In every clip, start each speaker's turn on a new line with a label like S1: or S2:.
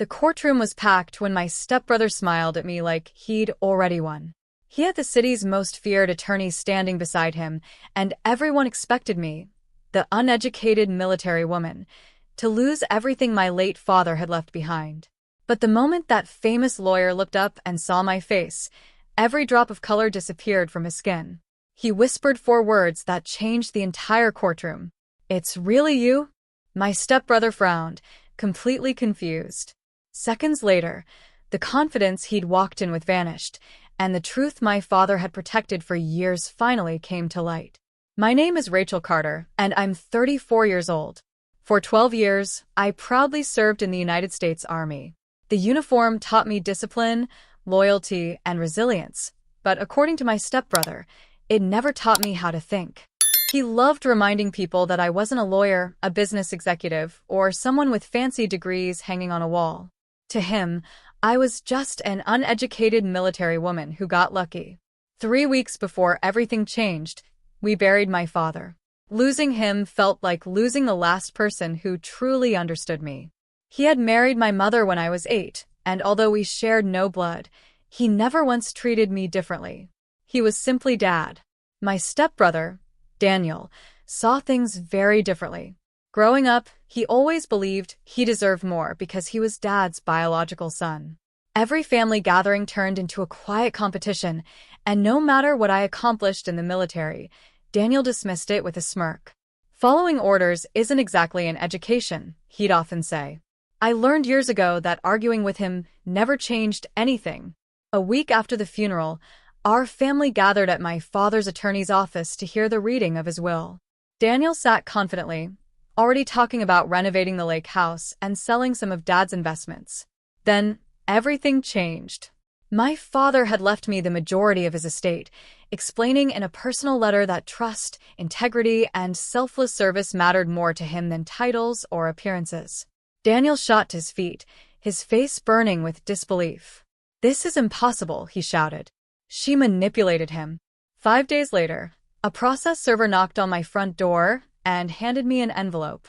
S1: The courtroom was packed when my stepbrother smiled at me like he'd already won. He had the city's most feared attorneys standing beside him, and everyone expected me, the uneducated military woman, to lose everything my late father had left behind. But the moment that famous lawyer looked up and saw my face, every drop of color disappeared from his skin. He whispered 4 words that changed the entire courtroom. "It's really you?" My stepbrother frowned, completely confused. Seconds later, the confidence he'd walked in with vanished, and the truth my father had protected for years finally came to light. My name is Rachel Carter, and I'm 34 years old. For 12 years, I proudly served in the United States Army. The uniform taught me discipline, loyalty, and resilience, but according to my stepbrother, it never taught me how to think. He loved reminding people that I wasn't a lawyer, a business executive, or someone with fancy degrees hanging on a wall. To him, I was just an uneducated military woman who got lucky. 3 weeks before everything changed, we buried my father. Losing him felt like losing the last person who truly understood me. He had married my mother when I was 8, and although we shared no blood, he never once treated me differently. He was simply Dad. My stepbrother, Daniel, saw things very differently. Growing up, he always believed he deserved more because he was Dad's biological son. Every family gathering turned into a quiet competition, and no matter what I accomplished in the military, Daniel dismissed it with a smirk. "Following orders isn't exactly an education," he'd often say. I learned years ago that arguing with him never changed anything. A week after the funeral, our family gathered at my father's attorney's office to hear the reading of his will. Daniel sat confidently, already talking about renovating the lake house and selling some of Dad's investments. Then, everything changed. My father had left me the majority of his estate, explaining in a personal letter that trust, integrity, and selfless service mattered more to him than titles or appearances. Daniel shot to his feet, his face burning with disbelief. "This is impossible," he shouted. She manipulated him. 5 days later, a process server knocked on my front door and handed me an envelope.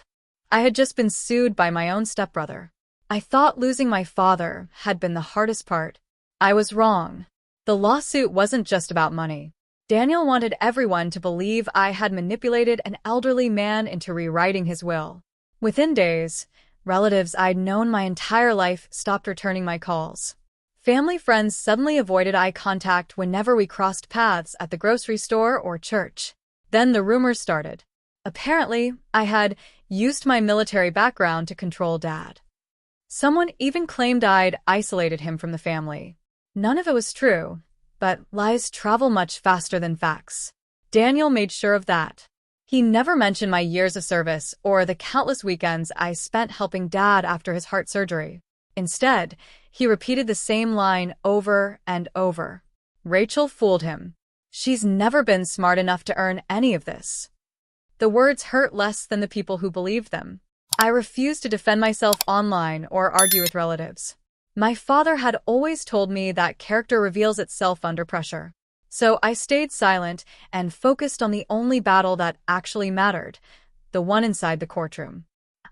S1: I had just been sued by my own stepbrother. I thought losing my father had been the hardest part. I was wrong. The lawsuit wasn't just about money. Daniel wanted everyone to believe I had manipulated an elderly man into rewriting his will. Within days, relatives I'd known my entire life stopped returning my calls. Family friends suddenly avoided eye contact whenever we crossed paths at the grocery store or church. Then the rumors started. Apparently, I had used my military background to control Dad. Someone even claimed I'd isolated him from the family. None of it was true, but lies travel much faster than facts. Daniel made sure of that. He never mentioned my years of service or the countless weekends I spent helping Dad after his heart surgery. Instead, he repeated the same line over and over. Rachel fooled him. She's never been smart enough to earn any of this. The words hurt less than the people who believed them. I refused to defend myself online or argue with relatives. My father had always told me that character reveals itself under pressure. So I stayed silent and focused on the only battle that actually mattered, the one inside the courtroom.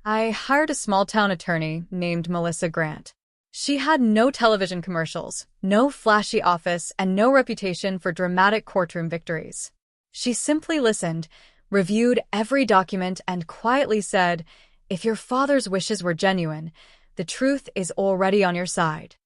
S1: I hired a small-town attorney named Melissa Grant. She had no television commercials, no flashy office, and no reputation for dramatic courtroom victories. She simply listened, reviewed every document, and quietly said, "If your father's wishes were genuine, the truth is already on your side."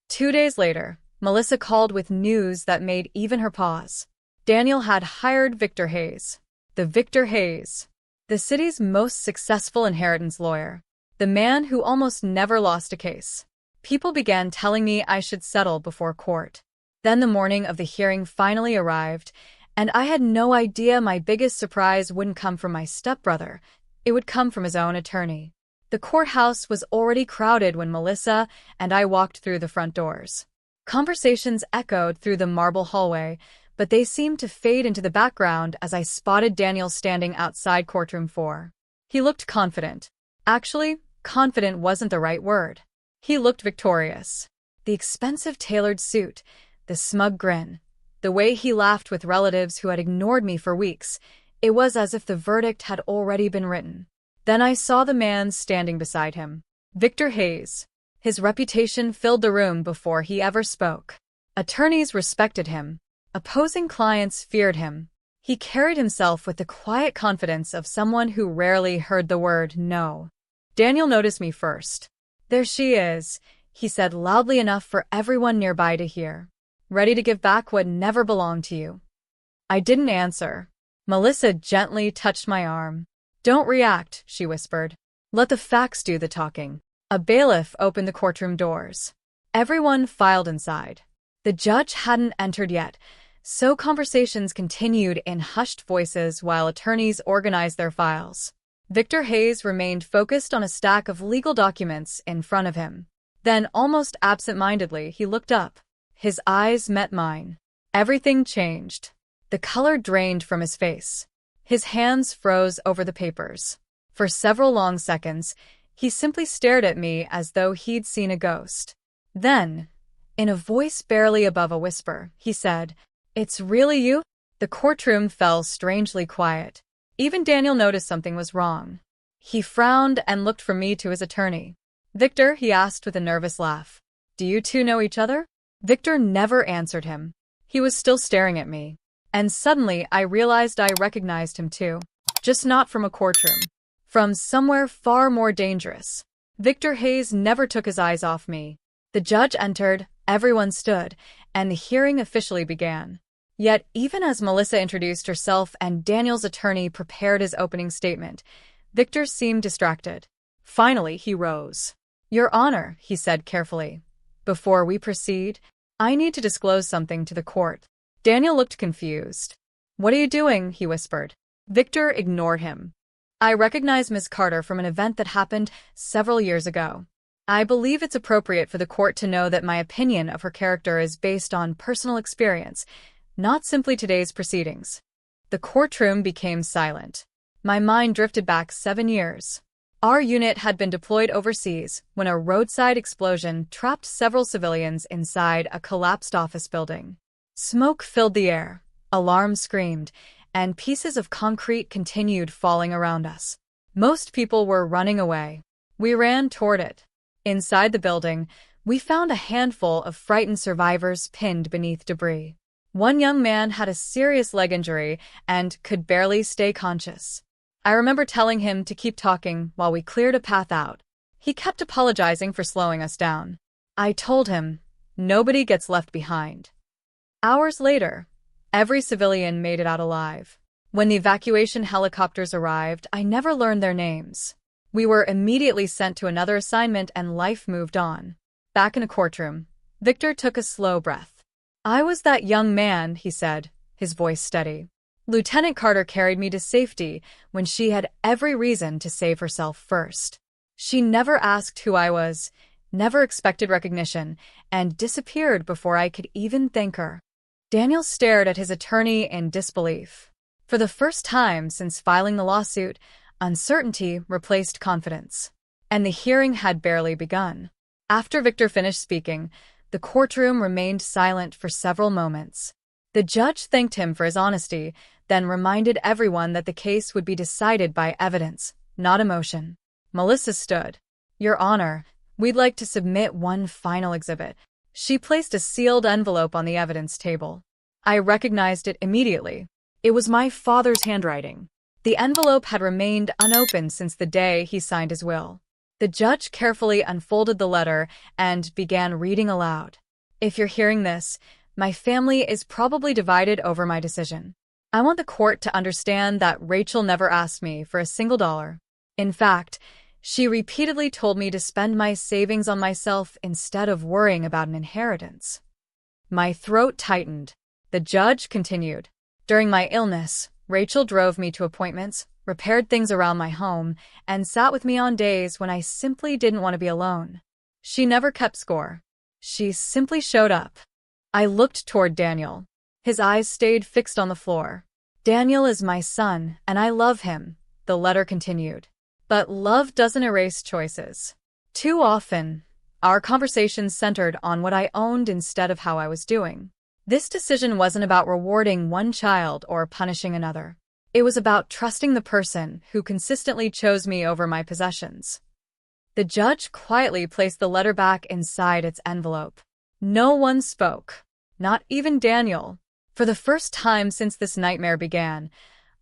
S1: 2 days later, Melissa called with news that made even her pause. Daniel had hired Victor Hayes. Victor Hayes, the city's most successful inheritance lawyer, the man who almost never lost a case. People began telling me I should settle before court. Then the morning of the hearing finally arrived, and I had no idea my biggest surprise wouldn't come from my stepbrother. It would come from his own attorney. The courthouse was already crowded when Melissa and I walked through the front doors. Conversations echoed through the marble hallway, but they seemed to fade into the background as I spotted Daniel standing outside courtroom 4. He looked confident. Actually, confident wasn't the right word. He looked victorious. The expensive tailored suit, the smug grin, the way he laughed with relatives who had ignored me for weeks, it was as if the verdict had already been written. Then I saw the man standing beside him. Victor Hayes. His reputation filled the room before he ever spoke. Attorneys respected him. Opposing clients feared him. He carried himself with the quiet confidence of someone who rarely heard the word no. Daniel noticed me first. "There she is," he said loudly enough for everyone nearby to hear. "Ready to give back what never belonged to you." I didn't answer. Melissa gently touched my arm. "Don't react," she whispered. "Let the facts do the talking." A bailiff opened the courtroom doors. Everyone filed inside. The judge hadn't entered yet, so conversations continued in hushed voices while attorneys organized their files. Victor Hayes remained focused on a stack of legal documents in front of him. Then, almost absent-mindedly, he looked up. His eyes met mine. Everything changed. The color drained from his face. His hands froze over the papers. For several long seconds, he simply stared at me as though he'd seen a ghost. Then, in a voice barely above a whisper, he said, "It's really you?" The courtroom fell strangely quiet. Even Daniel noticed something was wrong. He frowned and looked from me to his attorney. "Victor," he asked with a nervous laugh, "do you two know each other?" Victor never answered him. He was still staring at me. And suddenly I realized I recognized him too. Just not from a courtroom. From somewhere far more dangerous. Victor Hayes never took his eyes off me. The judge entered, everyone stood, and the hearing officially began. Yet, even as Melissa introduced herself and Daniel's attorney prepared his opening statement, Victor seemed distracted. Finally, he rose. "Your Honor," he said carefully, "before we proceed, I need to disclose something to the court." Daniel looked confused. "What are you doing?" he whispered. Victor ignored him. "I recognize Ms. Carter from an event that happened several years ago. I believe it's appropriate for the court to know that my opinion of her character is based on personal experience, not simply today's proceedings." The courtroom became silent. My mind drifted back 7 years. Our unit had been deployed overseas when a roadside explosion trapped several civilians inside a collapsed office building. Smoke filled the air, alarms screamed, and pieces of concrete continued falling around us. Most people were running away. We ran toward it. Inside the building, we found a handful of frightened survivors pinned beneath debris. One young man had a serious leg injury and could barely stay conscious. I remember telling him to keep talking while we cleared a path out. He kept apologizing for slowing us down. I told him, "Nobody gets left behind." Hours later, every civilian made it out alive. When the evacuation helicopters arrived, I never learned their names. We were immediately sent to another assignment and life moved on. Back in a courtroom, Victor took a slow breath. "I was that young man," he said, his voice steady. "Lieutenant Carter carried me to safety when she had every reason to save herself first. She never asked who I was, never expected recognition, and disappeared before I could even thank her." Daniel stared at his attorney in disbelief. For the first time since filing the lawsuit, uncertainty replaced confidence. And the hearing had barely begun. After Victor finished speaking, the courtroom remained silent for several moments. The judge thanked him for his honesty, then reminded everyone that the case would be decided by evidence, not emotion. Melissa stood. "Your Honor, we'd like to submit one final exhibit." She placed a sealed envelope on the evidence table. I recognized it immediately. It was my father's handwriting. The envelope had remained unopened since the day he signed his will. The judge carefully unfolded the letter and began reading aloud. "If you're hearing this, my family is probably divided over my decision. I want the court to understand that Rachel never asked me for a single dollar. In fact, she repeatedly told me to spend my savings on myself instead of worrying about an inheritance." My throat tightened. The judge continued. "During my illness, Rachel drove me to appointments, repaired things around my home, and sat with me on days when I simply didn't want to be alone. She never kept score. She simply showed up." I looked toward Daniel. His eyes stayed fixed on the floor. "Daniel is my son, and I love him," the letter continued. "But love doesn't erase choices. Too often, our conversations centered on what I owned instead of how I was doing. This decision wasn't about rewarding one child or punishing another. It was about trusting the person who consistently chose me over my possessions." The judge quietly placed the letter back inside its envelope. No one spoke, not even Daniel. For the first time since this nightmare began,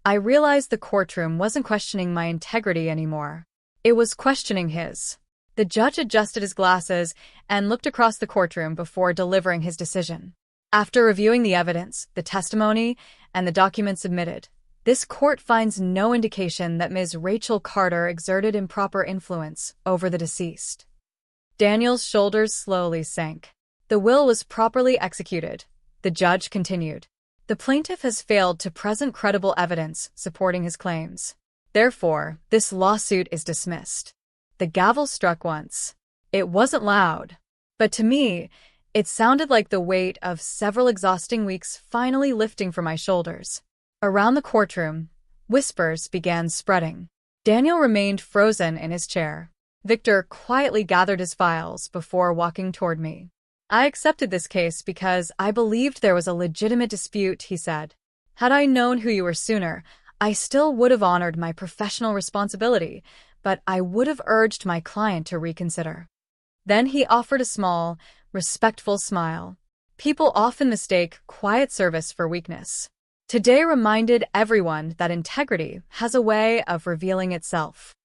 S1: I realized the courtroom wasn't questioning my integrity anymore. It was questioning his. The judge adjusted his glasses and looked across the courtroom before delivering his decision. After reviewing the evidence, the testimony, and the documents submitted, this court finds no indication that Ms. Rachel Carter exerted improper influence over the deceased. Daniel's shoulders slowly sank. The will was properly executed. The judge continued. The plaintiff has failed to present credible evidence supporting his claims. Therefore, this lawsuit is dismissed. The gavel struck once. It wasn't loud, but to me, it sounded like the weight of several exhausting weeks finally lifting from my shoulders. Around the courtroom, whispers began spreading. Daniel remained frozen in his chair. Victor quietly gathered his files before walking toward me. I accepted this case because I believed there was a legitimate dispute, he said. Had I known who you were sooner, I still would have honored my professional responsibility, but I would have urged my client to reconsider. Then he offered a small, respectful smile. People often mistake quiet service for weakness. Today reminded everyone that integrity has a way of revealing itself.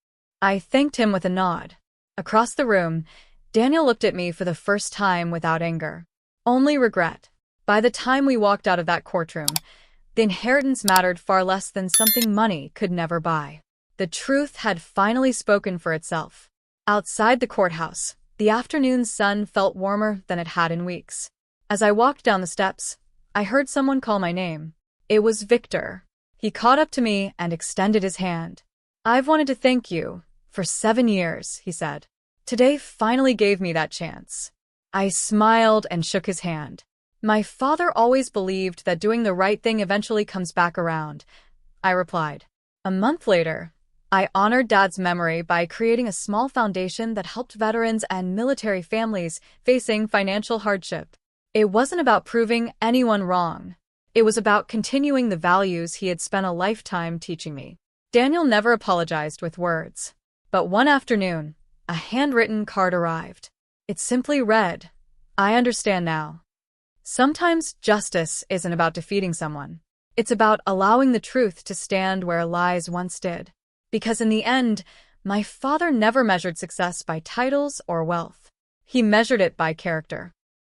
S1: I thanked him with a nod. Across the room, Daniel looked at me for the first time without anger. Only regret. By the time we walked out of that courtroom, the inheritance mattered far less than something money could never buy. The truth had finally spoken for itself. Outside the courthouse, the afternoon sun felt warmer than it had in weeks. As I walked down the steps, I heard someone call my name. It was Victor. He caught up to me and extended his hand. I've wanted to thank you for 7 years, he said. Today finally gave me that chance. I smiled and shook his hand. My father always believed that doing the right thing eventually comes back around, I replied. A month later, I honored Dad's memory by creating a small foundation that helped veterans and military families facing financial hardship. It wasn't about proving anyone wrong. It was about continuing the values he had spent a lifetime teaching me. Daniel never apologized with words. But one afternoon, a handwritten card arrived. It simply read, "I understand now." Sometimes justice isn't about defeating someone. It's about allowing the truth to stand where lies once did. Because in the end, my father never measured success by titles or wealth. He measured it by character.